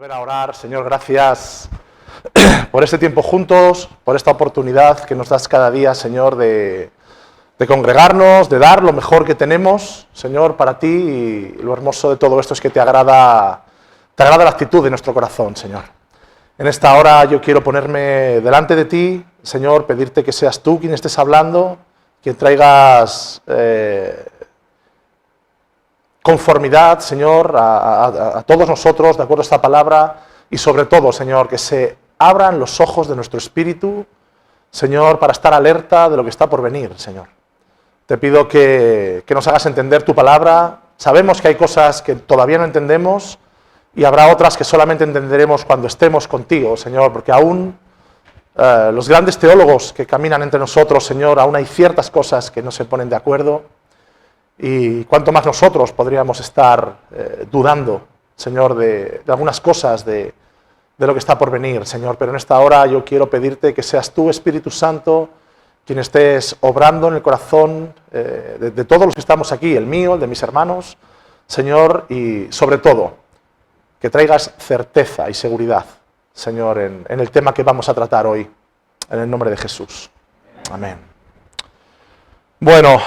volver a orar. Señor, gracias por este tiempo juntos, por esta oportunidad que nos das cada día, Señor, de congregarnos, de dar lo mejor que tenemos, Señor, para ti. Y lo hermoso de todo esto es que te agrada la actitud de nuestro corazón, Señor. En esta hora yo quiero ponerme delante de ti, Señor, pedirte que seas tú quien estés hablando, que traigas conformidad, Señor, a todos nosotros, de acuerdo a esta palabra, y sobre todo, Señor, que se abran los ojos de nuestro espíritu, Señor, para estar alerta de lo que está por venir, Señor. Te pido que nos hagas entender tu palabra. Sabemos que hay cosas que todavía no entendemos y habrá otras que solamente entenderemos cuando estemos contigo, Señor, porque aún los grandes teólogos que caminan entre nosotros, Señor, aún hay ciertas cosas que no se ponen de acuerdo. Y cuánto más nosotros podríamos estar dudando, Señor, de algunas cosas, de lo que está por venir, Señor. Pero en esta hora yo quiero pedirte que seas tú, Espíritu Santo, quien estés obrando en el corazón de todos los que estamos aquí, el mío, el de mis hermanos, Señor, y sobre todo, que traigas certeza y seguridad, Señor, en el tema que vamos a tratar hoy, en el nombre de Jesús. Amén. Bueno,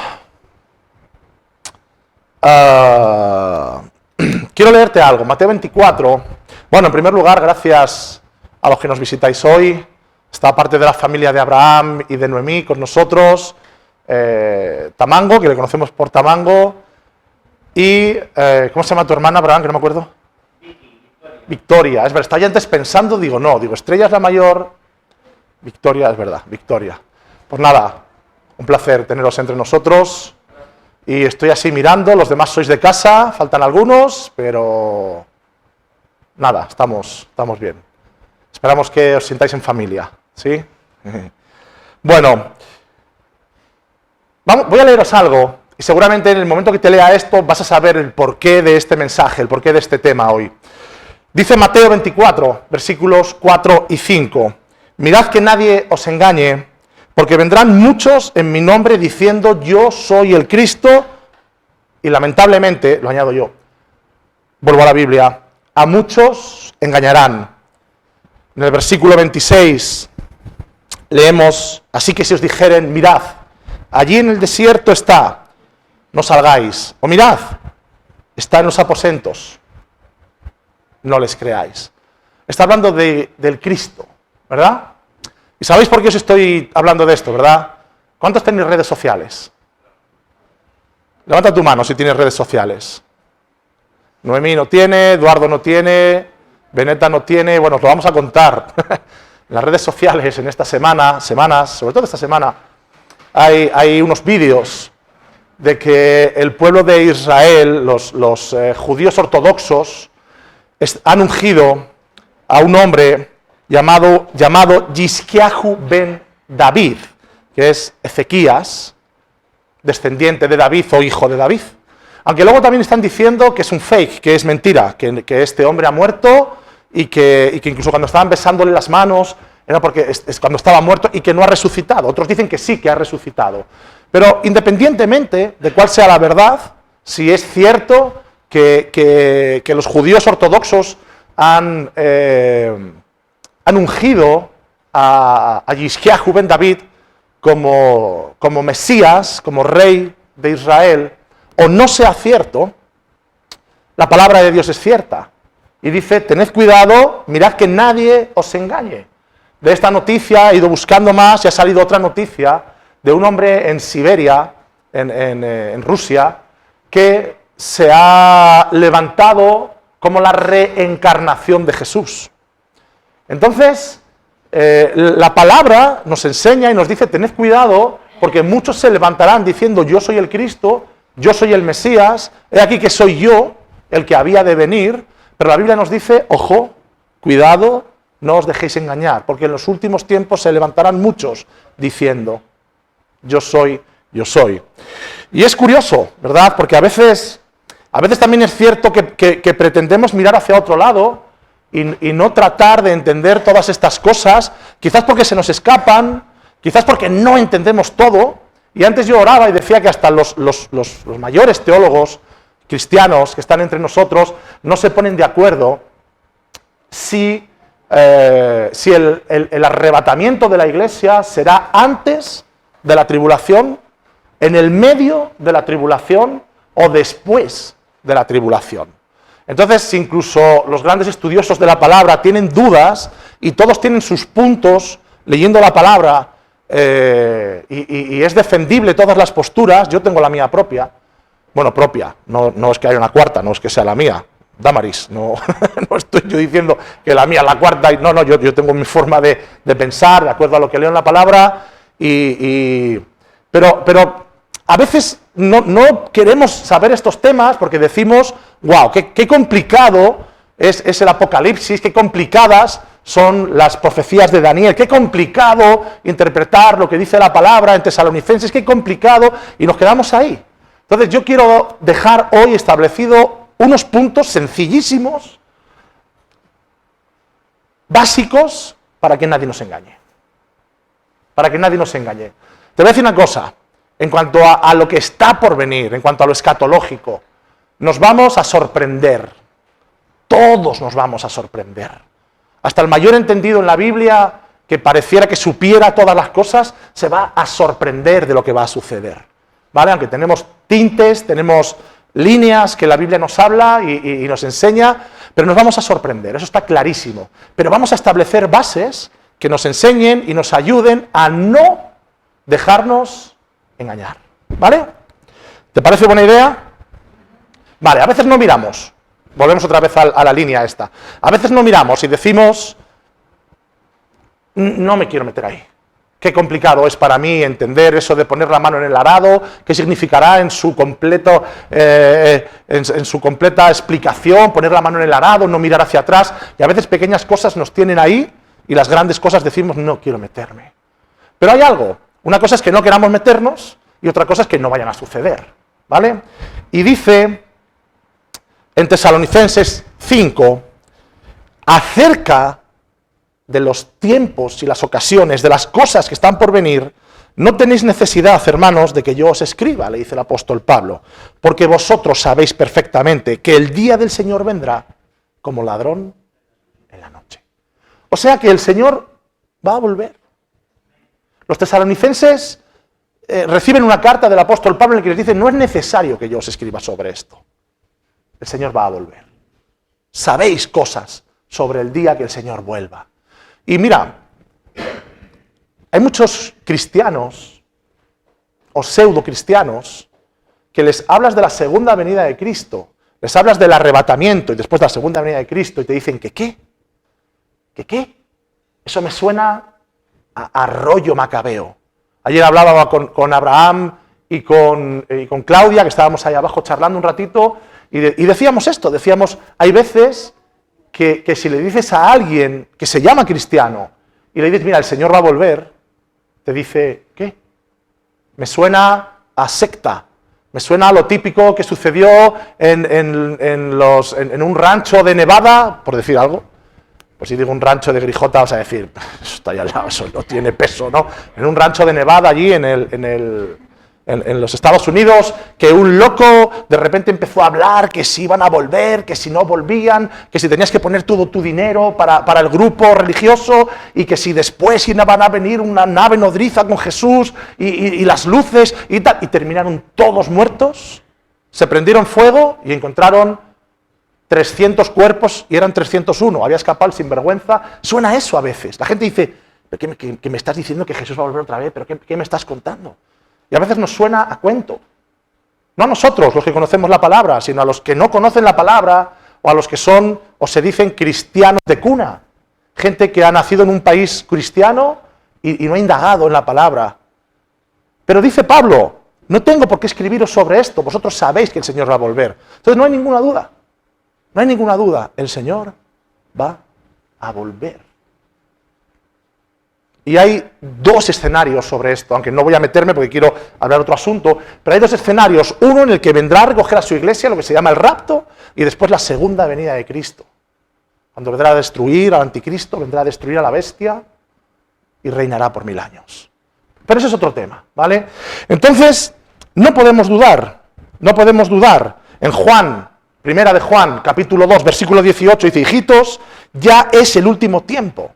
quiero leerte algo, Mateo 24. Bueno, en primer lugar, gracias a los que nos visitáis hoy. Está parte de la familia de Abraham y de Noemí con nosotros. Tamango, que le conocemos por Tamango. Y, ¿cómo se llama tu hermana, Abraham? Que no me acuerdo. Victoria. Es verdad, estaba ya antes pensando, digo, Estrella es la mayor. Victoria, es verdad, Victoria. Pues nada, un placer teneros entre nosotros. Y estoy así mirando, los demás sois de casa, faltan algunos, pero nada, estamos bien. Esperamos que os sintáis en familia, ¿sí? Bueno, voy a leeros algo, y seguramente en el momento que te lea esto vas a saber el porqué de este mensaje, el porqué de este tema hoy. Dice Mateo 24, versículos 4 y 5. Mirad que nadie os engañe, porque vendrán muchos en mi nombre diciendo yo soy el Cristo, y lamentablemente, lo añado yo, vuelvo a la Biblia, a muchos engañarán. En el versículo 26 leemos, así que si os dijeren, mirad, allí en el desierto está, no salgáis, o mirad, está en los aposentos, no les creáis. Está hablando del Cristo, ¿verdad? ¿Y sabéis por qué os estoy hablando de esto, verdad? ¿Cuántos tenéis redes sociales? Levanta tu mano si tienes redes sociales. Noemí no tiene, Eduardo no tiene, Beneta no tiene. Bueno, os lo vamos a contar. En las redes sociales en esta semanas, sobre todo esta semana, hay unos vídeos de que el pueblo de Israel, los judíos ortodoxos, han ungido a un hombre llamado Yisquiahu ben David, que es Ezequías, descendiente de David o hijo de David. Aunque luego también están diciendo que es un fake, que es mentira, que este hombre ha muerto y que incluso cuando estaban besándole las manos era porque es cuando estaba muerto y que no ha resucitado. Otros dicen que sí, que ha resucitado. Pero independientemente de cuál sea la verdad, si es cierto que los judíos ortodoxos han ungido a Yisquiahu ben David como Mesías, como rey de Israel, o no sea cierto, la palabra de Dios es cierta. Y dice, tened cuidado, mirad que nadie os engañe. De esta noticia he ido buscando más y ha salido otra noticia de un hombre en Siberia, en Rusia, que se ha levantado como la reencarnación de Jesús. Entonces, la palabra nos enseña y nos dice, tened cuidado, porque muchos se levantarán diciendo, yo soy el Cristo, yo soy el Mesías, he aquí que soy yo el que había de venir, pero la Biblia nos dice, ojo, cuidado, no os dejéis engañar, porque en los últimos tiempos se levantarán muchos diciendo, yo soy, yo soy. Y es curioso, ¿verdad? Porque a veces también es cierto que pretendemos mirar hacia otro lado y no tratar de entender todas estas cosas, quizás porque se nos escapan, quizás porque no entendemos todo. Y antes yo oraba y decía que hasta los mayores teólogos cristianos que están entre nosotros no se ponen de acuerdo si el arrebatamiento de la iglesia será antes de la tribulación, en el medio de la tribulación o después de la tribulación. Entonces, si incluso los grandes estudiosos de la palabra tienen dudas y todos tienen sus puntos leyendo la palabra y es defendible todas las posturas, yo tengo la mía propia. Bueno, propia, no es que haya una cuarta, no es que sea la mía. Damaris, no, no estoy yo diciendo que la mía es la cuarta, no, yo tengo mi forma de pensar, de acuerdo a lo que leo en la palabra, pero a veces no queremos saber estos temas porque decimos, wow, qué complicado es el Apocalipsis, qué complicadas son las profecías de Daniel, qué complicado interpretar lo que dice la palabra en Tesalonicenses, qué complicado, y nos quedamos ahí. Entonces yo quiero dejar hoy establecido unos puntos sencillísimos, básicos, para que nadie nos engañe. Para que nadie nos engañe. Te voy a decir una cosa, en cuanto a lo que está por venir, en cuanto a lo escatológico, nos vamos a sorprender. Todos nos vamos a sorprender. Hasta el mayor entendido en la Biblia, que pareciera que supiera todas las cosas, se va a sorprender de lo que va a suceder. ¿Vale? Aunque tenemos tintes, tenemos líneas que la Biblia nos habla y nos enseña, pero nos vamos a sorprender, eso está clarísimo. Pero vamos a establecer bases que nos enseñen y nos ayuden a no dejarnos engañar. ¿Vale? ¿Te parece buena idea? Vale, a veces no miramos, volvemos otra vez a la línea esta, a veces no miramos y decimos, no me quiero meter ahí. Qué complicado es para mí entender eso de poner la mano en el arado, qué significará en su completa explicación, poner la mano en el arado, no mirar hacia atrás, y a veces pequeñas cosas nos tienen ahí, y las grandes cosas decimos, no quiero meterme. Pero hay algo, una cosa es que no queramos meternos, y otra cosa es que no vayan a suceder, ¿vale? Y dice, en Tesalonicenses 5, acerca de los tiempos y las ocasiones, de las cosas que están por venir, no tenéis necesidad, hermanos, de que yo os escriba, le dice el apóstol Pablo, porque vosotros sabéis perfectamente que el día del Señor vendrá como ladrón en la noche. O sea que el Señor va a volver. Los tesalonicenses reciben una carta del apóstol Pablo en la que les dice, no es necesario que yo os escriba sobre esto. El Señor va a volver. Sabéis cosas sobre el día que el Señor vuelva. Y mira, hay muchos cristianos o pseudo cristianos que les hablas de la segunda venida de Cristo, les hablas del arrebatamiento y después de la segunda venida de Cristo y te dicen que ¿qué? ¿Que qué? Eso me suena a rollo macabeo. Ayer hablaba con Abraham y con Claudia, que estábamos ahí abajo charlando un ratito, y decíamos esto, decíamos, hay veces que si le dices a alguien que se llama cristiano y le dices, mira, el Señor va a volver, te dice, ¿qué? Me suena a secta, me suena a lo típico que sucedió en un rancho de Nevada, por decir algo. Pues si digo un rancho de Grijota, vas a decir, eso está ahí al lado, eso no tiene peso, ¿no? En un rancho de Nevada allí en los Estados Unidos, que un loco de repente empezó a hablar que si iban a volver, que si no volvían, que si tenías que poner todo tu dinero para el grupo religioso y que si después iban a venir una nave nodriza con Jesús y las luces y tal, y terminaron todos muertos, se prendieron fuego y encontraron 300 cuerpos y eran 301, había escapado el sinvergüenza. Suena eso a veces, la gente dice, ¿pero qué me estás diciendo que Jesús va a volver otra vez? ¿Pero qué me estás contando? Y a veces nos suena a cuento. No a nosotros, los que conocemos la palabra, sino a los que no conocen la palabra o a los que son o se dicen cristianos de cuna. Gente que ha nacido en un país cristiano y no ha indagado en la palabra. Pero dice Pablo, no tengo por qué escribiros sobre esto, vosotros sabéis que el Señor va a volver. Entonces no hay ninguna duda, no hay ninguna duda, el Señor va a volver. Y hay dos escenarios sobre esto, aunque no voy a meterme porque quiero hablar de otro asunto, pero hay dos escenarios, uno en el que vendrá a recoger a su iglesia, lo que se llama el rapto, y después la segunda venida de Cristo, cuando vendrá a destruir al anticristo, vendrá a destruir a la bestia y reinará por 1000 años. Pero ese es otro tema, ¿vale? Entonces, no podemos dudar. En Juan, primera de Juan, capítulo 2, versículo 18, dice, hijitos, Ya es el último tiempo.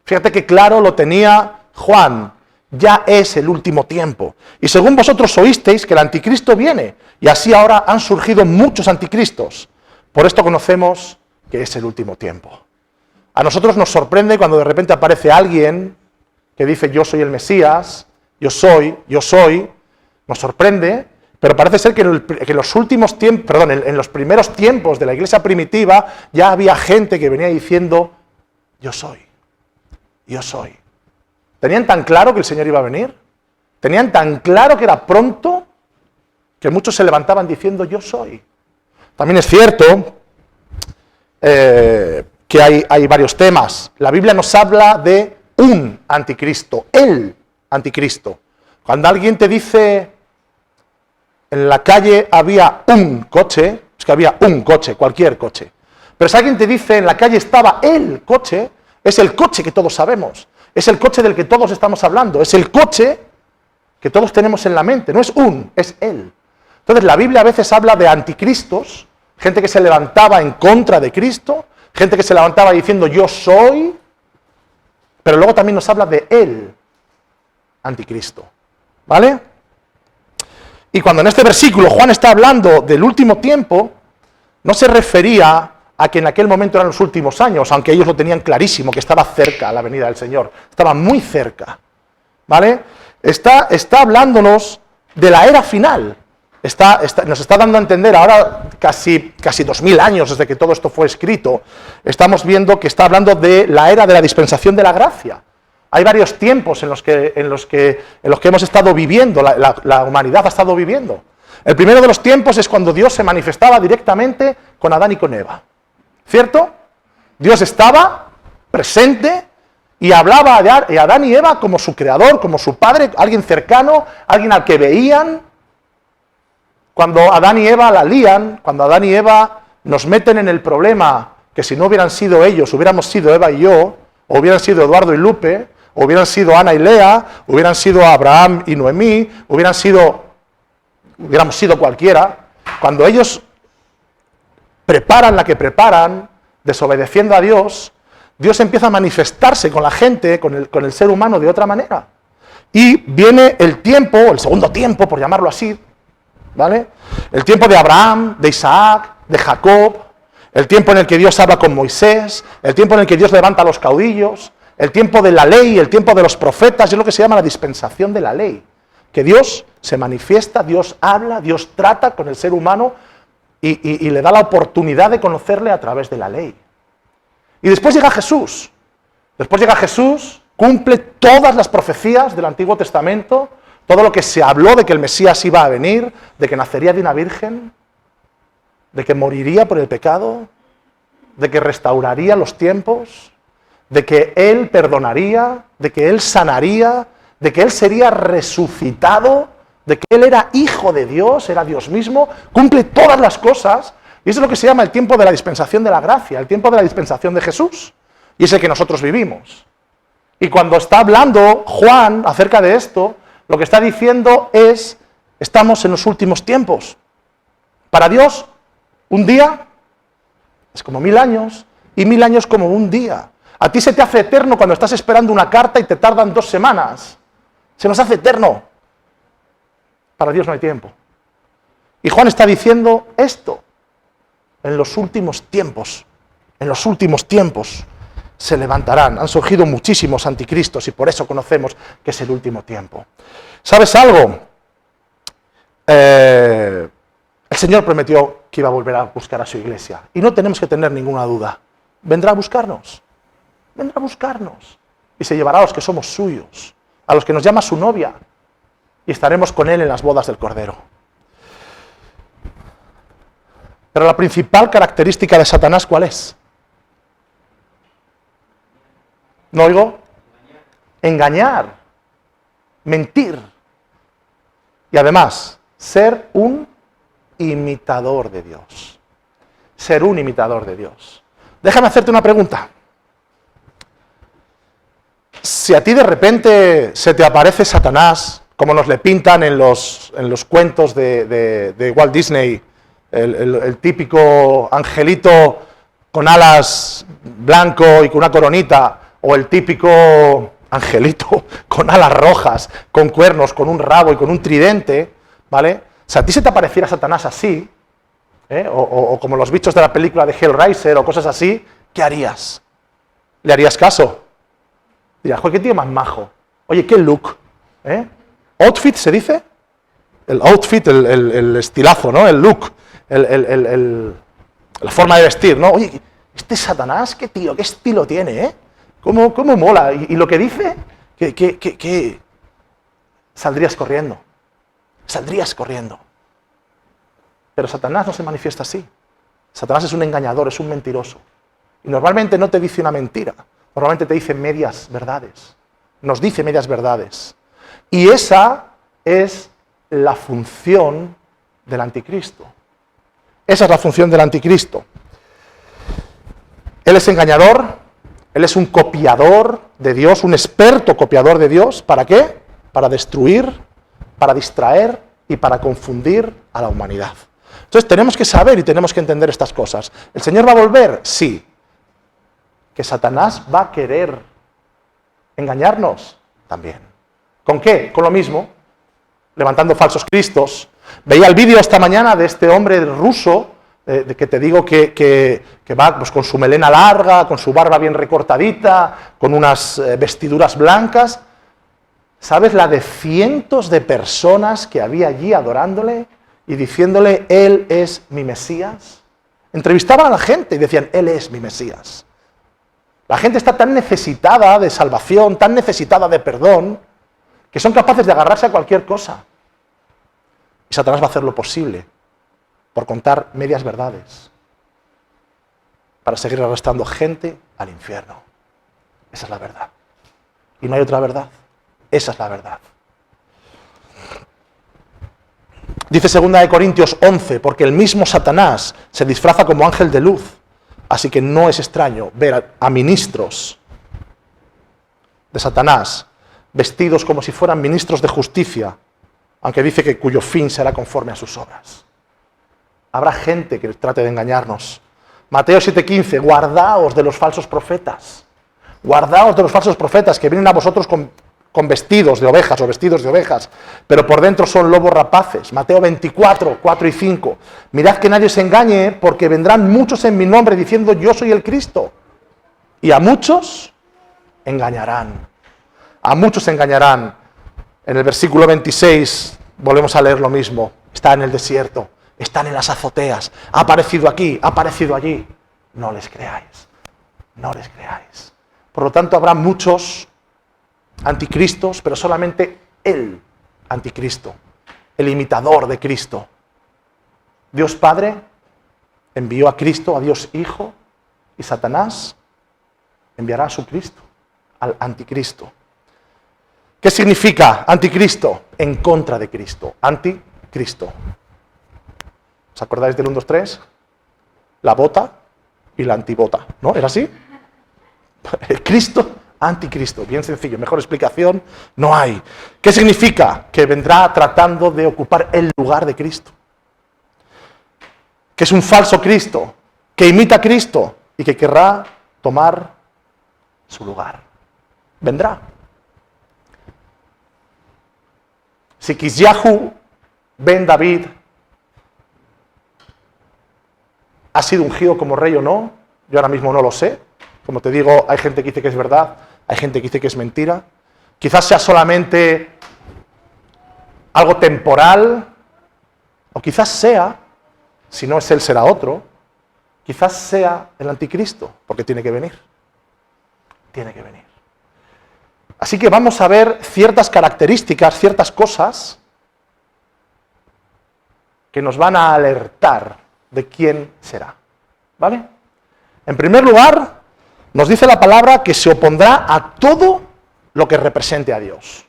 Fíjate que claro lo tenía Juan. Ya es el último tiempo. Y según vosotros oísteis que el anticristo viene. Y así ahora han surgido muchos anticristos. Por esto conocemos que es el último tiempo. A nosotros nos sorprende cuando de repente aparece alguien que dice yo soy el Mesías, yo soy. Nos sorprende, pero parece ser que en los últimos tiempos, perdón, en los primeros tiempos de la iglesia primitiva ya había gente que venía diciendo yo soy. ¿Tenían tan claro que el Señor iba a venir? ¿Tenían tan claro que era pronto? Que muchos se levantaban diciendo yo soy. También es cierto que hay varios temas. La Biblia nos habla de un anticristo, el anticristo. Cuando alguien te dice en la calle había un coche, es que había un coche, cualquier coche. Pero si alguien te dice en la calle estaba el coche, es el coche que todos sabemos. Es el coche del que todos estamos hablando. Es el coche que todos tenemos en la mente. No es un, es él. Entonces la Biblia a veces habla de anticristos, gente que se levantaba en contra de Cristo, gente que se levantaba diciendo yo soy, pero luego también nos habla de el anticristo. ¿Vale? Y cuando en este versículo Juan está hablando del último tiempo, no se refería a que en aquel momento eran los últimos años, aunque ellos lo tenían clarísimo, que estaba cerca la venida del Señor, estaba muy cerca, ¿vale? Está hablándonos de la era final, nos está dando a entender, ahora casi 2000 años desde que todo esto fue escrito, estamos viendo que está hablando de la era de la dispensación de la gracia. Hay varios tiempos en los que hemos estado viviendo, la humanidad ha estado viviendo. El primero de los tiempos es cuando Dios se manifestaba directamente con Adán y con Eva. ¿Cierto? Dios estaba presente y hablaba a Adán y Eva como su creador, como su padre, alguien cercano, alguien al que veían. Cuando Adán y Eva la lían, cuando Adán y Eva nos meten en el problema que si no hubieran sido ellos, hubiéramos sido Eva y yo, o hubieran sido Eduardo y Lupe, o hubieran sido Ana y Lea, hubieran sido Abraham y Noemí, hubiéramos sido cualquiera, cuando ellos preparan la que preparan, desobedeciendo a Dios, Dios empieza a manifestarse con la gente, con el ser humano de otra manera. Y viene el tiempo, el segundo tiempo, por llamarlo así, ¿vale? El tiempo de Abraham, de Isaac, de Jacob, el tiempo en el que Dios habla con Moisés, el tiempo en el que Dios levanta a los caudillos, el tiempo de la ley, el tiempo de los profetas, es lo que se llama la dispensación de la ley. Que Dios se manifiesta, Dios habla, Dios trata con el ser humano y le da la oportunidad de conocerle a través de la ley. Y después llega Jesús. Cumple todas las profecías del Antiguo Testamento, todo lo que se habló de que el Mesías iba a venir, de que nacería de una virgen, de que moriría por el pecado, de que restauraría los tiempos, de que Él perdonaría, de que Él sanaría, de que Él sería resucitado, de que Él era hijo de Dios, era Dios mismo, cumple todas las cosas, y eso es lo que se llama el tiempo de la dispensación de la gracia, el tiempo de la dispensación de Jesús, y es el que nosotros vivimos. Y cuando está hablando Juan acerca de esto, lo que está diciendo es, estamos en los últimos tiempos. Para Dios, un día es como 1000 años, y 1000 años como un día. A ti se te hace eterno cuando estás esperando una carta y te tardan 2 semanas. Se nos hace eterno. Para Dios no hay tiempo. Y Juan está diciendo esto. En los últimos tiempos se levantarán. Han surgido muchísimos anticristos y por eso conocemos que es el último tiempo. ¿Sabes algo? El Señor prometió que iba a volver a buscar a su iglesia. Y no tenemos que tener ninguna duda. Vendrá a buscarnos. Vendrá a buscarnos. Y se llevará a los que somos suyos. A los que nos llama su novia. Y estaremos con Él en las bodas del Cordero. Pero la principal característica de Satanás, ¿cuál es? ¿No oigo? Engañar, mentir y además ser un imitador de Dios. Ser un imitador de Dios. Déjame hacerte una pregunta. Si a ti de repente se te aparece Satanás, como nos le pintan en los cuentos de Walt Disney, el típico angelito con alas blanco y con una coronita, o el típico angelito con alas rojas, con cuernos, con un rabo y con un tridente, ¿vale? Si a ti se te apareciera Satanás así, o como los bichos de la película de Hellraiser o cosas así, ¿qué harías? ¿Le harías caso? Dirías, joder, qué tío más majo. Oye, qué look. ¿Outfit se dice? El outfit, el estilazo, ¿no? El look, la forma de vestir, ¿no? Oye, este Satanás, qué tío, qué estilo tiene, ¿eh? ¿Cómo mola? Y lo que dice, que saldrías corriendo. Saldrías corriendo. Pero Satanás no se manifiesta así. Satanás es un engañador, es un mentiroso. Y normalmente no te dice una mentira, normalmente te dice medias verdades. Nos dice medias verdades. Y esa es la función del anticristo. Esa es la función del anticristo. Él es engañador, él es un copiador de Dios, un experto copiador de Dios. ¿Para qué? Para destruir, para distraer y para confundir a la humanidad. Entonces tenemos que saber y tenemos que entender estas cosas. ¿El Señor va a volver? Sí. ¿Que Satanás va a querer engañarnos? También. ¿Con qué? Con lo mismo. Levantando falsos cristos. Veía el vídeo esta mañana de este hombre ruso, de que te digo que va pues, con su melena larga, con su barba bien recortadita, con unas vestiduras blancas. ¿Sabes la de cientos de personas que había allí adorándole y diciéndole, Él es mi Mesías? Entrevistaban a la gente y decían, Él es mi Mesías. La gente está tan necesitada de salvación, tan necesitada de perdón, que son capaces de agarrarse a cualquier cosa. Y Satanás va a hacer lo posible por contar medias verdades, para seguir arrastrando gente al infierno. Esa es la verdad. Y no hay otra verdad. Esa es la verdad. Dice 2 Corintios 11, porque el mismo Satanás se disfraza como ángel de luz, así que no es extraño ver a ministros de Satanás vestidos como si fueran ministros de justicia, aunque dice que cuyo fin será conforme a sus obras. Habrá gente que trate de engañarnos. Mateo 7:15, guardaos de los falsos profetas. Guardaos de los falsos profetas que vienen a vosotros con vestidos de ovejas o vestidos de ovejas, pero por dentro son lobos rapaces. Mateo 24, 4 y 5. Mirad que nadie se engañe, porque vendrán muchos en mi nombre diciendo yo soy el Cristo. Y a muchos engañarán. A muchos engañarán. En el versículo 26 volvemos a leer lo mismo. Está en el desierto, están en las azoteas, ha aparecido aquí, ha aparecido allí. No les creáis, no les creáis. Por lo tanto, habrá muchos anticristos, pero solamente el anticristo, el imitador de Cristo. Dios Padre envió a Cristo, a Dios Hijo, y Satanás enviará a su Cristo, al anticristo. ¿Qué significa anticristo? En contra de Cristo. Anticristo. ¿Os acordáis del 1, 2, 3? La bota y la antibota, ¿no? ¿Era así? Cristo, anticristo. Bien sencillo, mejor explicación no hay. ¿Qué significa? Que vendrá tratando de ocupar el lugar de Cristo. Que es un falso Cristo, que imita a Cristo y que querrá tomar su lugar. Vendrá. Si Kisyahu ben David ha sido ungido como rey o no, yo ahora mismo no lo sé. Como te digo, hay gente que dice que es verdad, hay gente que dice que es mentira. Quizás sea solamente algo temporal, o quizás sea, si no es él será otro, quizás sea el anticristo, porque tiene que venir. Tiene que venir. Así que vamos a ver ciertas características, ciertas cosas que nos van a alertar de quién será. ¿Vale? En primer lugar, nos dice la palabra que se opondrá a todo lo que represente a Dios.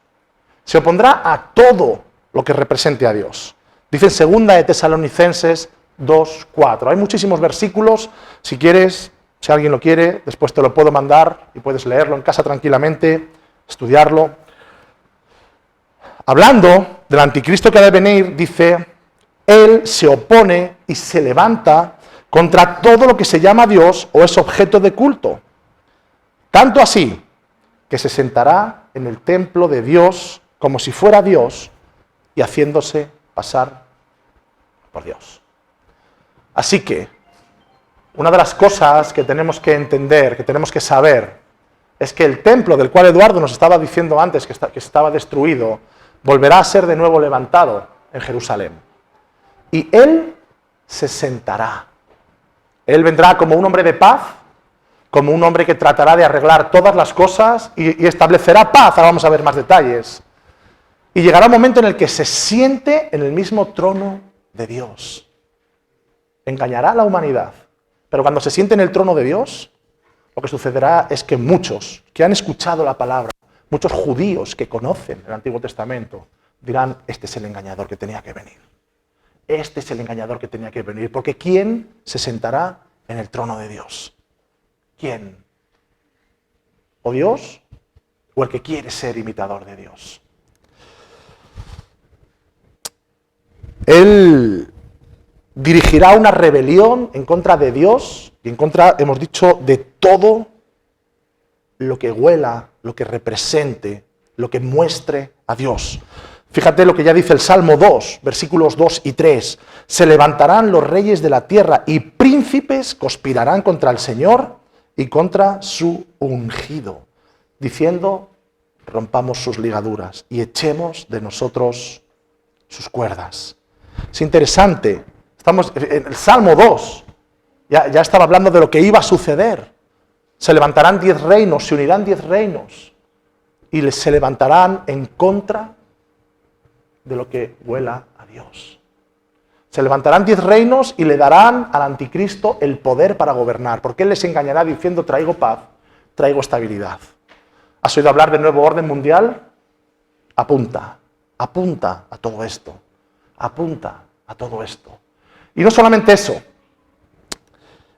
Se opondrá a todo lo que represente a Dios. Dice en 2 de Tesalonicenses 2:4. Hay muchísimos versículos. Si quieres, si alguien lo quiere, después te lo puedo mandar y puedes leerlo en casa tranquilamente, estudiarlo. Hablando del anticristo que ha de venir, dice, él se opone y se levanta contra todo lo que se llama Dios o es objeto de culto. Tanto así que se sentará en el templo de Dios como si fuera Dios y haciéndose pasar por Dios. Así que, una de las cosas que tenemos que entender, que tenemos que saber, es que el templo del cual Eduardo nos estaba diciendo antes que estaba destruido, volverá a ser de nuevo levantado en Jerusalén. Y Él se sentará. Él vendrá como un hombre de paz, como un hombre que tratará de arreglar todas las cosas y establecerá paz. Ahora vamos a ver más detalles. Y llegará un momento en el que se siente en el mismo trono de Dios. Engañará a la humanidad. Pero cuando se siente en el trono de Dios, lo que sucederá es que muchos que han escuchado la palabra, muchos judíos que conocen el Antiguo Testamento, dirán, este es el engañador que tenía que venir. Este es el engañador que tenía que venir. Porque ¿quién se sentará en el trono de Dios? ¿Quién? ¿O Dios o el que quiere ser imitador de Dios? Él dirigirá una rebelión en contra de Dios y en contra, hemos dicho, de todo lo que huela, lo que represente, lo que muestre a Dios. Fíjate lo que ya dice el Salmo 2, versículos 2 y 3. Se levantarán los reyes de la tierra y príncipes conspirarán contra el Señor y contra su ungido, diciendo, rompamos sus ligaduras y echemos de nosotros sus cuerdas. Es interesante. Estamos en el Salmo 2, ya estaba hablando de lo que iba a suceder. Se levantarán 10 reinos, se unirán 10 reinos y se levantarán en contra de lo que huela a Dios. Se levantarán 10 reinos y le darán al anticristo el poder para gobernar, porque él les engañará diciendo traigo paz, traigo estabilidad. ¿Has oído hablar del nuevo orden mundial? Apunta a todo esto, apunta a todo esto. Y no solamente eso,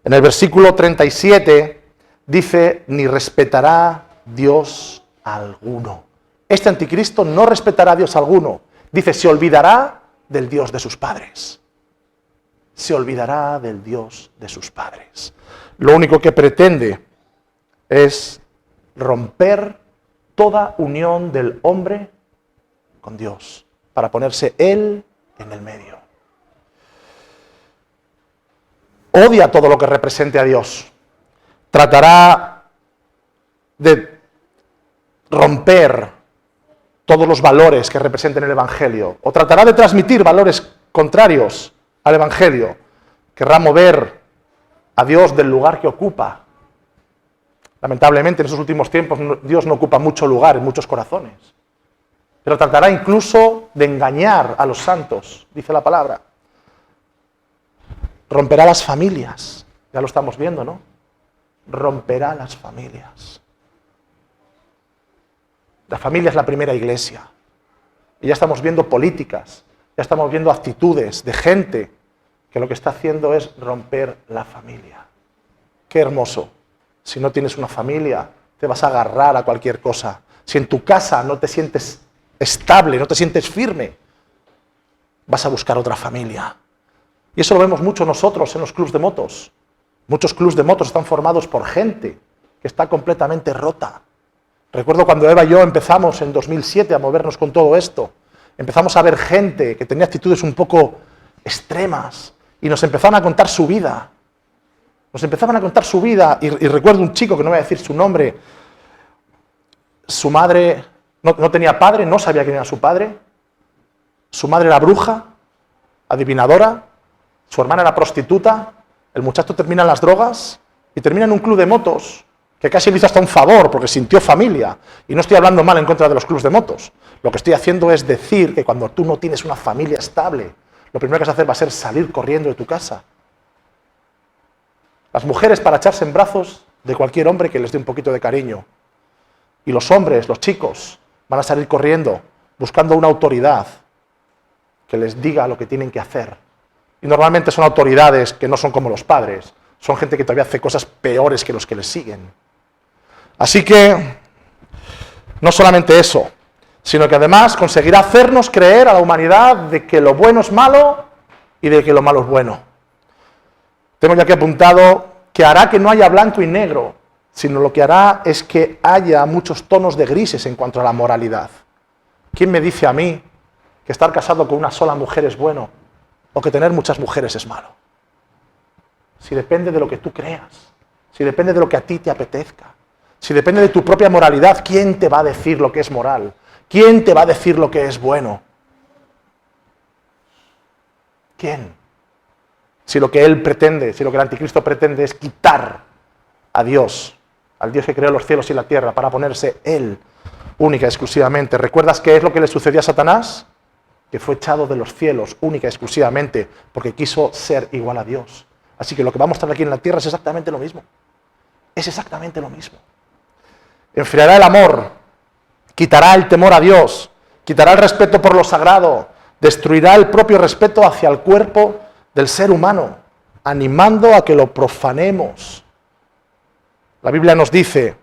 en el versículo 37 dice, ni respetará Dios alguno. Este anticristo no respetará a Dios alguno. Dice, se olvidará del Dios de sus padres. Se olvidará del Dios de sus padres. Lo único que pretende es romper toda unión del hombre con Dios, para ponerse él en el medio. Odia todo lo que represente a Dios. Tratará de romper todos los valores que representen el Evangelio. O tratará de transmitir valores contrarios al Evangelio. Querrá mover a Dios del lugar que ocupa. Lamentablemente en esos últimos tiempos Dios no ocupa mucho lugar en muchos corazones. Pero tratará incluso de engañar a los santos, dice la palabra. Romperá las familias, ya lo estamos viendo, ¿no? Romperá las familias. La familia es la primera iglesia. Y ya estamos viendo políticas, ya estamos viendo actitudes de gente que lo que está haciendo es romper la familia. Qué hermoso. Si no tienes una familia, te vas a agarrar a cualquier cosa. Si en tu casa no te sientes estable, no te sientes firme, vas a buscar otra familia. Y eso lo vemos mucho nosotros en los clubs de motos. Muchos clubs de motos están formados por gente que está completamente rota. Recuerdo cuando Eva y yo empezamos en 2007 a movernos con todo esto. Empezamos a ver gente que tenía actitudes un poco extremas y nos empezaban a contar su vida. Nos empezaban a contar su vida y recuerdo un chico, que no voy a decir su nombre, su madre no tenía padre, no sabía quién era su padre, su madre era bruja, adivinadora, su hermana era prostituta, el muchacho termina en las drogas y termina en un club de motos que casi le hizo hasta un favor porque sintió familia. Y no estoy hablando mal en contra de los clubs de motos. Lo que estoy haciendo es decir que cuando tú no tienes una familia estable, lo primero que vas a hacer va a ser salir corriendo de tu casa. Las mujeres para echarse en brazos de cualquier hombre que les dé un poquito de cariño. Y los hombres, los chicos, van a salir corriendo buscando una autoridad que les diga lo que tienen que hacer. Y normalmente son autoridades que no son como los padres, son gente que todavía hace cosas peores que los que les siguen. Así que, no solamente eso, sino que además conseguirá hacernos creer a la humanidad de que lo bueno es malo y de que lo malo es bueno. Tengo ya aquí apuntado que hará que no haya blanco y negro, sino lo que hará es que haya muchos tonos de grises en cuanto a la moralidad. ¿Quién me dice a mí que estar casado con una sola mujer es bueno o que tener muchas mujeres es malo? Si depende de lo que tú creas, si depende de lo que a ti te apetezca, si depende de tu propia moralidad, ¿quién te va a decir lo que es moral? ¿Quién te va a decir lo que es bueno? ¿Quién? Si lo que él pretende, si lo que el anticristo pretende es quitar a Dios, al Dios que creó los cielos y la tierra, para ponerse él, única y exclusivamente. ¿Recuerdas qué es lo que le sucedió a Satanás? Que fue echado de los cielos, única y exclusivamente, porque quiso ser igual a Dios. Así que lo que va a mostrar aquí en la tierra es exactamente lo mismo. Es exactamente lo mismo. Enfriará el amor, quitará el temor a Dios, quitará el respeto por lo sagrado, destruirá el propio respeto hacia el cuerpo del ser humano, animando a que lo profanemos. La Biblia nos dice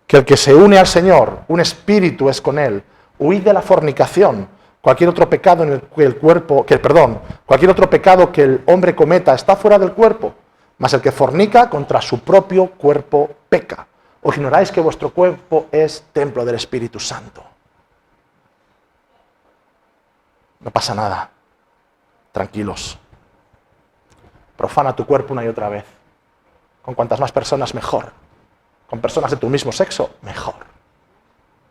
que el que se une al Señor, un espíritu es con él. Huid de la fornicación. Cualquier otro pecado en el que el cuerpo, cualquier otro pecado que el hombre cometa está fuera del cuerpo, mas el que fornica contra su propio cuerpo peca. ¿O ignoráis que vuestro cuerpo es templo del Espíritu Santo? No pasa nada. Tranquilos. Profana tu cuerpo una y otra vez. Con cuantas más personas, mejor. Con personas de tu mismo sexo, mejor.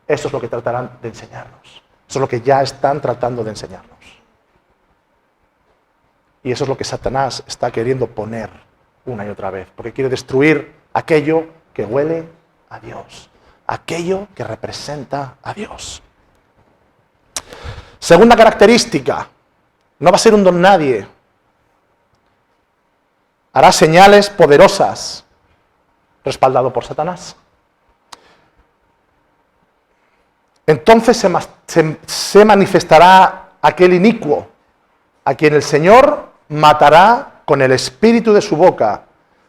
Eso es lo que tratarán de enseñarnos. Eso es lo que ya están tratando de enseñarnos. Y eso es lo que Satanás está queriendo poner una y otra vez. Porque quiere destruir aquello que huele a Dios. Aquello que representa a Dios. Segunda característica. No va a ser un don nadie. Hará señales poderosas, respaldado por Satanás. Entonces se manifestará aquel inicuo, a quien el Señor matará con el espíritu de su boca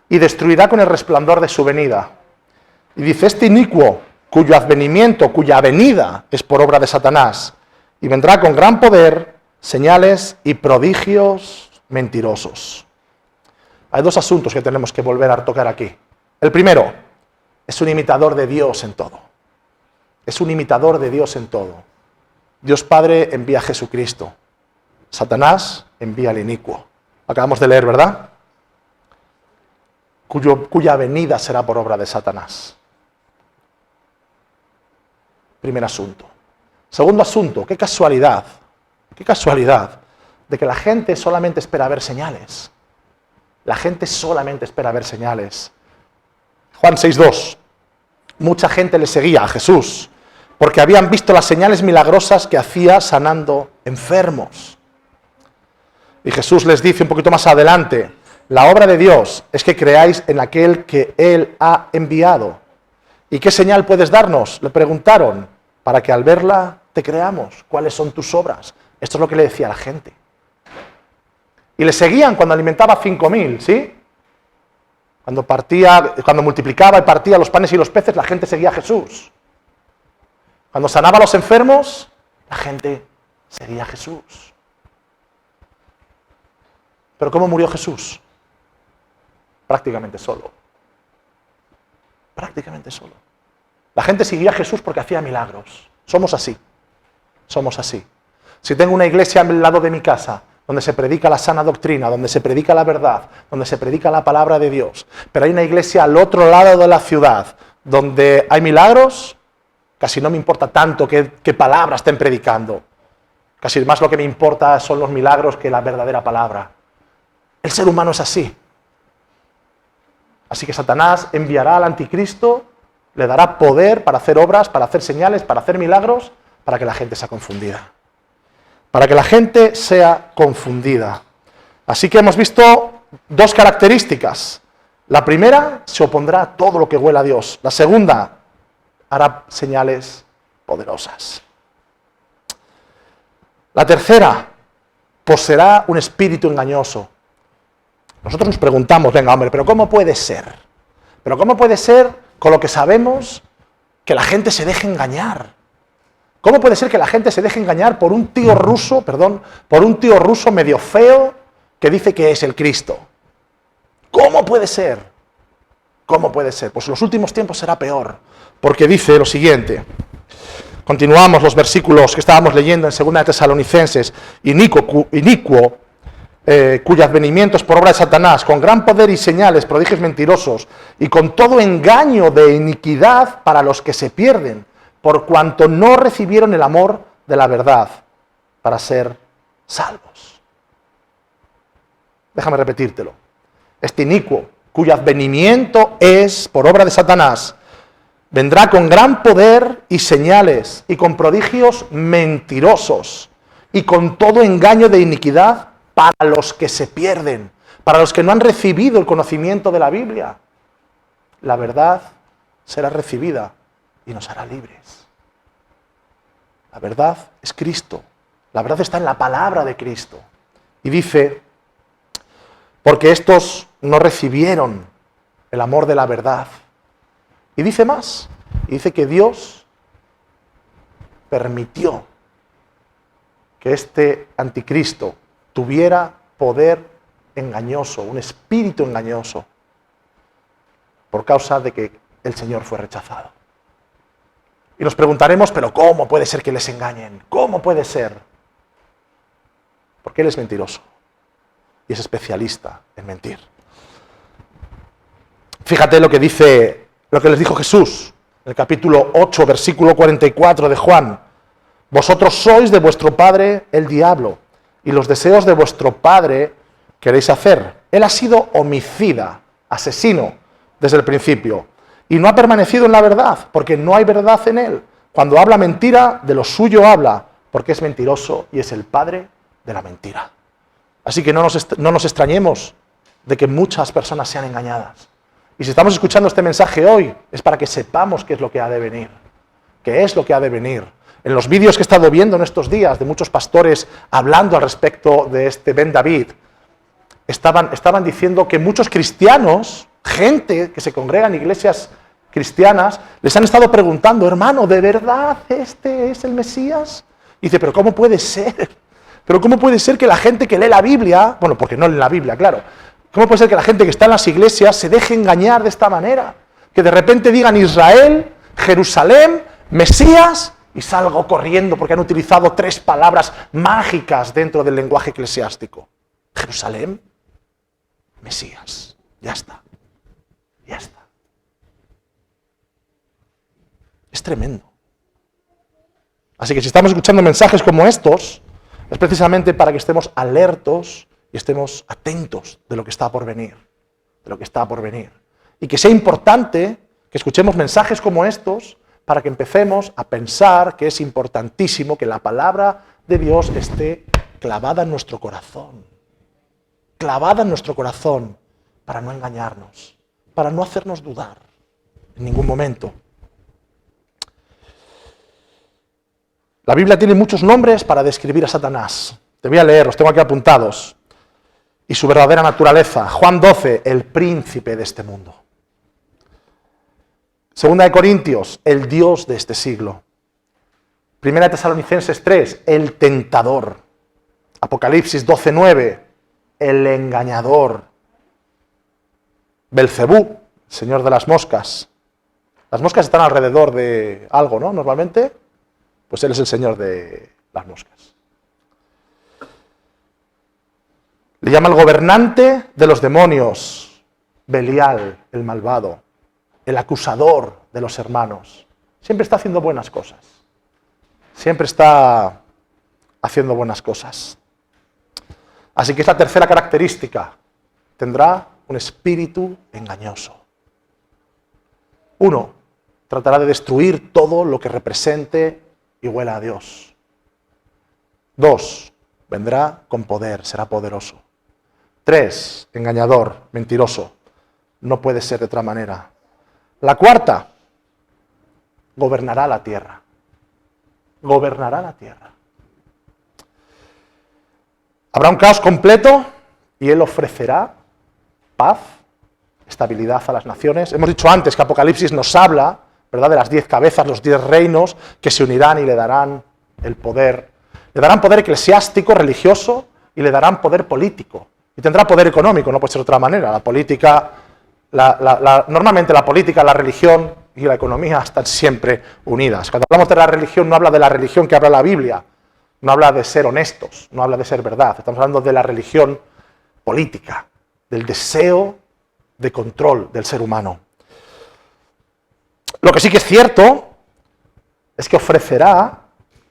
y destruirá con el resplandor de su venida. Y dice, este inicuo, cuyo advenimiento, cuya venida es por obra de Satanás, y vendrá con gran poder, señales y prodigios mentirosos. Hay dos asuntos que tenemos que volver a tocar aquí. El primero, es un imitador de Dios en todo. Es un imitador de Dios en todo. Dios Padre envía a Jesucristo. Satanás envía al inicuo. Acabamos de leer, ¿verdad? Cuya venida será por obra de Satanás. Primer asunto. Segundo asunto, qué casualidad de que la gente solamente espera ver señales. La gente solamente espera ver señales. Juan 6:2. Mucha gente le seguía a Jesús porque habían visto las señales milagrosas que hacía sanando enfermos. Y Jesús les dice un poquito más adelante, la obra de Dios es que creáis en aquel que Él ha enviado. ¿Y qué señal puedes darnos? Le preguntaron, para que al verla te creamos. ¿Cuáles son tus obras? Esto es lo que le decía a la gente. Y le seguían cuando alimentaba a 5.000, ¿sí? Cuando multiplicaba y partía los panes y los peces, la gente seguía a Jesús. Cuando sanaba a los enfermos, la gente seguía a Jesús. ¿Pero cómo murió Jesús? Prácticamente solo. Prácticamente solo. La gente seguía a Jesús porque hacía milagros. Somos así. Somos así. Si tengo una iglesia al lado de mi casa, donde se predica la sana doctrina, donde se predica la verdad, donde se predica la palabra de Dios, pero hay una iglesia al otro lado de la ciudad, donde hay milagros, casi no me importa tanto qué palabra estén predicando. Casi más lo que me importa son los milagros que la verdadera palabra. El ser humano es así. Así que Satanás enviará al anticristo, le dará poder para hacer obras, para hacer señales, para hacer milagros, para que la gente sea confundida. Para que la gente sea confundida. Así que hemos visto dos características. La primera, se opondrá a todo lo que huela a Dios. La segunda, hará señales poderosas. La tercera, poseerá un espíritu engañoso. Nosotros nos preguntamos, venga hombre, ¿pero cómo puede ser? ¿Pero cómo puede ser con lo que sabemos que la gente se deje engañar? ¿Cómo puede ser que la gente se deje engañar por un tío ruso, medio feo, que dice que es el Cristo? ¿Cómo puede ser? ¿Cómo puede ser? Pues en los últimos tiempos será peor, porque dice lo siguiente. Continuamos los versículos que estábamos leyendo en 2 de Tesalonicenses. Inicuo, cuyo advenimiento es por obra de Satanás, con gran poder y señales, prodigios mentirosos, y con todo engaño de iniquidad para los que se pierden, por cuanto no recibieron el amor de la verdad para ser salvos. Déjame repetírtelo. Este inicuo, cuyo advenimiento es por obra de Satanás, vendrá con gran poder y señales, y con prodigios mentirosos, y con todo engaño de iniquidad para los que se pierden, para los que no han recibido el conocimiento de la Biblia. La verdad será recibida y nos hará libres. La verdad es Cristo. La verdad está en la palabra de Cristo. Y dice, porque estos no recibieron el amor de la verdad. Y dice más, y dice que Dios permitió que este anticristo tuviera poder engañoso, un espíritu engañoso, por causa de que el Señor fue rechazado. Y nos preguntaremos, pero ¿cómo puede ser que les engañen? ¿Cómo puede ser? Porque Él es mentiroso y es especialista en mentir. Fíjate lo que dice, lo que les dijo Jesús en el capítulo 8, versículo 44 de Juan. Vosotros sois de vuestro padre el diablo, y los deseos de vuestro padre queréis hacer. Él ha sido homicida, asesino, desde el principio, y no ha permanecido en la verdad, porque no hay verdad en él. Cuando habla mentira, de lo suyo habla, porque es mentiroso y es el padre de la mentira. Así que no nos extrañemos de que muchas personas sean engañadas. Y si estamos escuchando este mensaje hoy, es para que sepamos qué es lo que ha de venir. ¿Qué es lo que ha de venir? En los vídeos que he estado viendo en estos días de muchos pastores hablando al respecto de este Ben David, estaban diciendo que muchos cristianos, gente que se congrega en iglesias cristianas, les han estado preguntando, hermano, ¿de verdad este es el Mesías? Y dice, pero ¿cómo puede ser? ¿Pero cómo puede ser que la gente que lee la Biblia, bueno, porque no lee la Biblia, claro, ¿cómo puede ser que la gente que está en las iglesias se deje engañar de esta manera? Que de repente digan Israel, Jerusalén, Mesías, y salgo corriendo porque han utilizado 3 palabras mágicas dentro del lenguaje eclesiástico. Jerusalén, Mesías. Ya está. Ya está. Es tremendo. Así que si estamos escuchando mensajes como estos, es precisamente para que estemos alertos y estemos atentos de lo que está por venir. De lo que está por venir. Y que sea importante que escuchemos mensajes como estos para que empecemos a pensar que es importantísimo que la palabra de Dios esté clavada en nuestro corazón. Clavada en nuestro corazón para no engañarnos, para no hacernos dudar en ningún momento. La Biblia tiene muchos nombres para describir a Satanás. Te voy a leer, los tengo aquí apuntados. Y su verdadera naturaleza. Juan 12, el príncipe de este mundo. 2 de Corintios, el Dios de este siglo. 1 de Tesalonicenses 3, el tentador. Apocalipsis 12:9, el engañador. Belcebú, señor de las moscas. Las moscas están alrededor de algo, ¿no? Normalmente, pues él es el señor de las moscas. Le llama el gobernante de los demonios, Belial, el malvado. El acusador de los hermanos. Siempre está haciendo buenas cosas. Siempre está haciendo buenas cosas. Así que esta tercera característica tendrá un espíritu engañoso. 1. Tratará de destruir todo lo que represente y huela a Dios. 2. Vendrá con poder, será poderoso. 3. Engañador, mentiroso. No puede ser de otra manera. La 4, gobernará la tierra. Gobernará la tierra. Habrá un caos completo y él ofrecerá paz, estabilidad a las naciones. Hemos dicho antes que Apocalipsis nos habla, ¿verdad?, de las 10 cabezas, los 10 reinos que se unirán y le darán el poder. Le darán poder eclesiástico, religioso, y le darán poder político. Y tendrá poder económico, no puede ser de otra manera. La política, normalmente la política, la religión y la economía están siempre unidas. Cuando hablamos de la religión, no habla de la religión que habla la Biblia, no habla de ser honestos, no habla de ser verdad. Estamos hablando de la religión política, del deseo de control del ser humano. Lo que sí que es cierto es que ofrecerá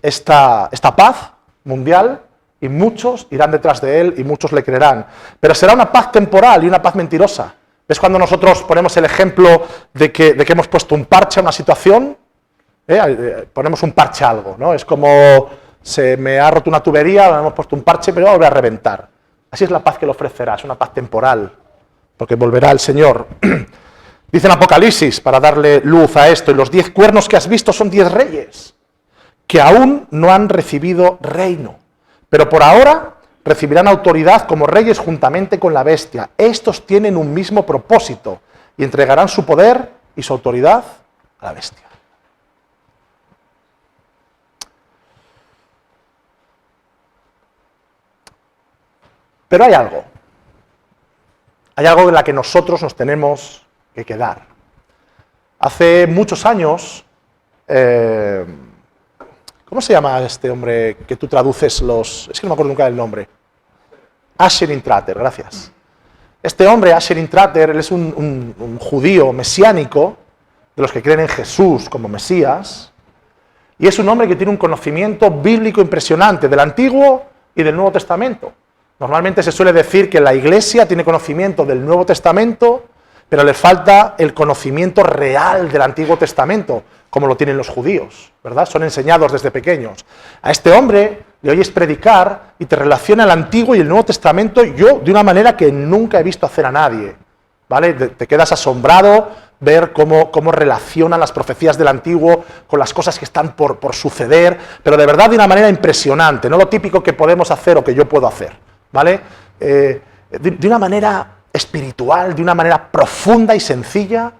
esta paz mundial y muchos irán detrás de él y muchos le creerán. Pero será una paz temporal y una paz mentirosa. ¿Ves cuando nosotros ponemos el ejemplo de que hemos puesto un parche a una situación? Ponemos un parche a algo, ¿no? Es como se me ha roto una tubería, hemos puesto un parche, pero va a volver a reventar. Así es la paz que le ofrecerá, es una paz temporal, porque volverá el Señor. Dice en Apocalipsis, para darle luz a esto, y los 10 cuernos que has visto son 10 reyes, que aún no han recibido reino, pero por ahora recibirán autoridad como reyes juntamente con la bestia. Estos tienen un mismo propósito y entregarán su poder y su autoridad a la bestia. Pero hay algo en la que nosotros nos tenemos que quedar. Hace muchos años, ¿cómo se llama este hombre que tú traduces los...? Es que no me acuerdo nunca del nombre. Asher Intrater, gracias. Este hombre, Asher Intrater, él es un judío mesiánico, de los que creen en Jesús como Mesías, y es un hombre que tiene un conocimiento bíblico impresionante del Antiguo y del Nuevo Testamento. Normalmente se suele decir que la Iglesia tiene conocimiento del Nuevo Testamento, pero le falta el conocimiento real del Antiguo Testamento, como lo tienen los judíos, ¿verdad? Son enseñados desde pequeños. A este hombre le oyes predicar y te relaciona el Antiguo y el Nuevo Testamento, yo de una manera que nunca he visto hacer a nadie, ¿vale? Te quedas asombrado ver cómo relacionan las profecías del Antiguo con las cosas que están por suceder, pero de verdad de una manera impresionante, no lo típico que podemos hacer o que yo puedo hacer, ¿vale? De una manera espiritual, de una manera profunda y sencilla.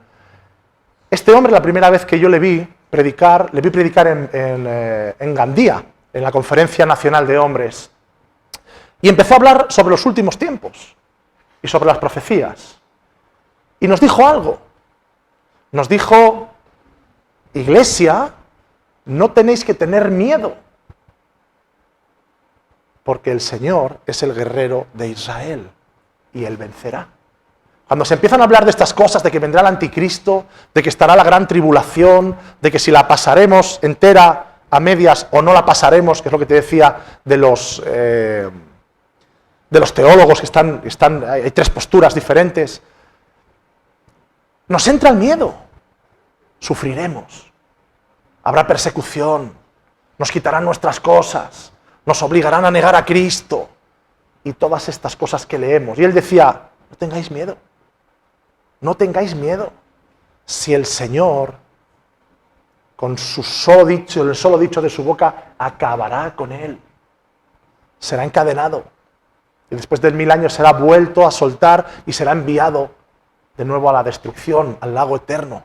Este hombre, la primera vez que yo le vi predicar en Gandía, en la Conferencia Nacional de Hombres, y empezó a hablar sobre los últimos tiempos y sobre las profecías. Y nos dijo algo. Nos dijo, Iglesia, no tenéis que tener miedo, porque el Señor es el guerrero de Israel y Él vencerá. Cuando se empiezan a hablar de estas cosas, de que vendrá el anticristo, de que estará la gran tribulación, de que si la pasaremos entera a medias o no la pasaremos, que es lo que te decía de los teólogos que están, hay 3 posturas diferentes, nos entra el miedo, sufriremos, habrá persecución, nos quitarán nuestras cosas, nos obligarán a negar a Cristo y todas estas cosas que leemos. Y él decía, no tengáis miedo. No tengáis miedo, si el Señor, con el solo dicho de su boca, acabará con él. Será encadenado. Y después de 1000 años será vuelto a soltar y será enviado de nuevo a la destrucción, al lago eterno.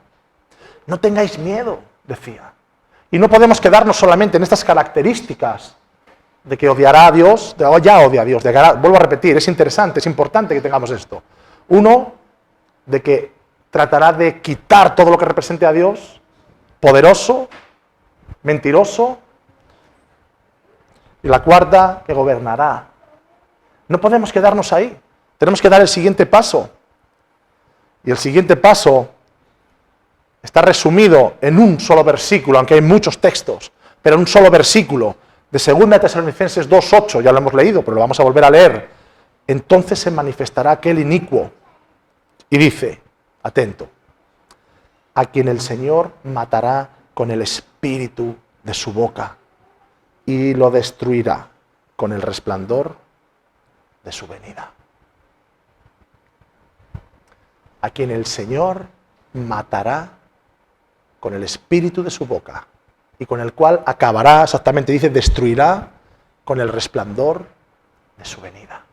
No tengáis miedo, decía. Y no podemos quedarnos solamente en estas características de que odiará a Dios, ya odia a Dios, vuelvo a repetir, es interesante, es importante que tengamos esto. Uno, de que tratará de quitar todo lo que represente a Dios, poderoso, mentiroso, y la cuarta, que gobernará. No podemos quedarnos ahí, tenemos que dar el siguiente paso. Y el siguiente paso está resumido en un solo versículo, aunque hay muchos textos, pero en un solo versículo, de 2 Tesalonicenses 2:8, ya lo hemos leído, pero lo vamos a volver a leer. Entonces se manifestará aquel inicuo. Y dice, atento, a quien el Señor matará con el espíritu de su boca y lo destruirá con el resplandor de su venida. A quien el Señor matará con el espíritu de su boca y con el cual acabará, exactamente dice, destruirá con el resplandor de su venida.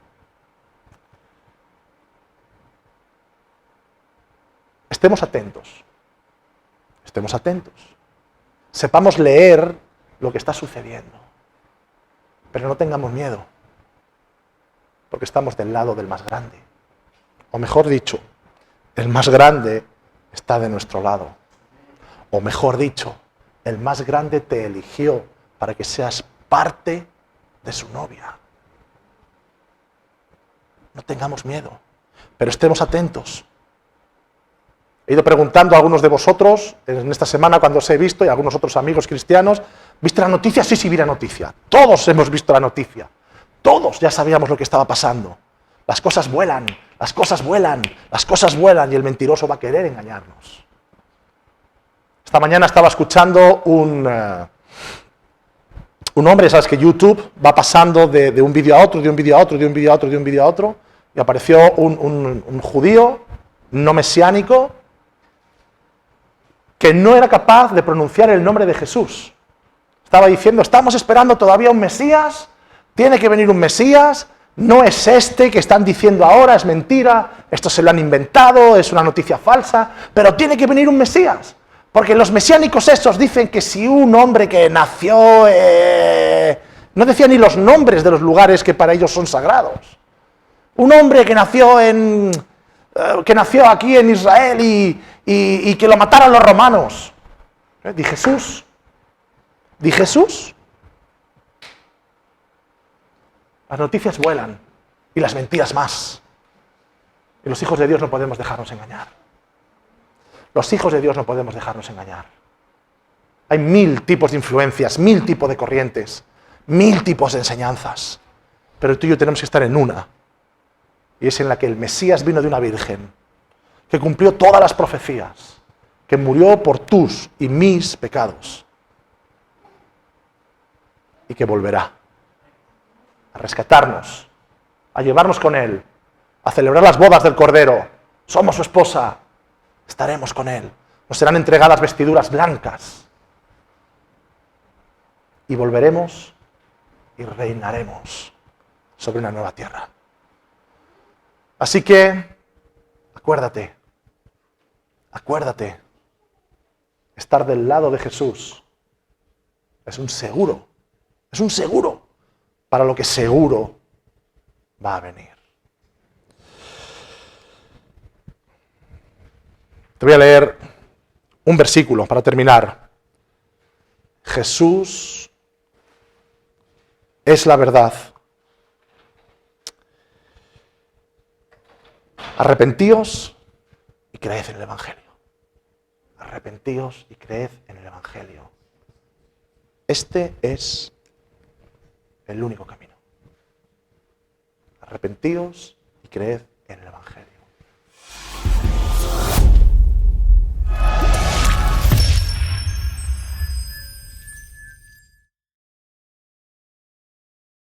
Estemos atentos, sepamos leer lo que está sucediendo, pero no tengamos miedo, porque estamos del lado del más grande. O mejor dicho, el más grande está de nuestro lado. O mejor dicho, el más grande te eligió para que seas parte de su novia. No tengamos miedo, pero estemos atentos. He ido preguntando a algunos de vosotros en esta semana cuando os he visto, y a algunos otros amigos cristianos, ¿viste la noticia? Sí, vi la noticia. Todos hemos visto la noticia. Todos ya sabíamos lo que estaba pasando. Las cosas vuelan, las cosas vuelan, las cosas vuelan, y el mentiroso va a querer engañarnos. Esta mañana estaba escuchando un hombre, sabes que YouTube va pasando de un vídeo a otro, de un vídeo a otro, de un vídeo a otro, de un vídeo a otro, y apareció un judío no mesiánico que no era capaz de pronunciar el nombre de Jesús. Estaba diciendo, estamos esperando todavía un Mesías, tiene que venir un Mesías, no es este que están diciendo ahora, es mentira, esto se lo han inventado, es una noticia falsa, pero tiene que venir un Mesías. Porque los mesiánicos esos dicen que si un hombre que nació... no decía ni los nombres de los lugares que para ellos son sagrados. Un hombre que nació aquí en Israel y que lo mataron los romanos. ¿Di Jesús? ¿Di Jesús? Las noticias vuelan y las mentiras más. Y los hijos de Dios no podemos dejarnos engañar. Los hijos de Dios no podemos dejarnos engañar. Hay 1000 tipos de influencias, 1000 tipos de corrientes, 1000 tipos de enseñanzas. Pero tú y yo tenemos que estar en una. Y es en la que el Mesías vino de una virgen, que cumplió todas las profecías, que murió por tus y mis pecados, y que volverá a rescatarnos, a llevarnos con Él, a celebrar las bodas del Cordero. Somos su esposa, estaremos con Él. Nos serán entregadas vestiduras blancas. Y volveremos y reinaremos sobre una nueva tierra. Así que, acuérdate, estar del lado de Jesús es un seguro para lo que seguro va a venir. Te voy a leer un versículo para terminar. Jesús es la verdad. Arrepentíos y creed en el Evangelio. Arrepentíos y creed en el Evangelio. Este es el único camino. Arrepentíos y creed en el Evangelio.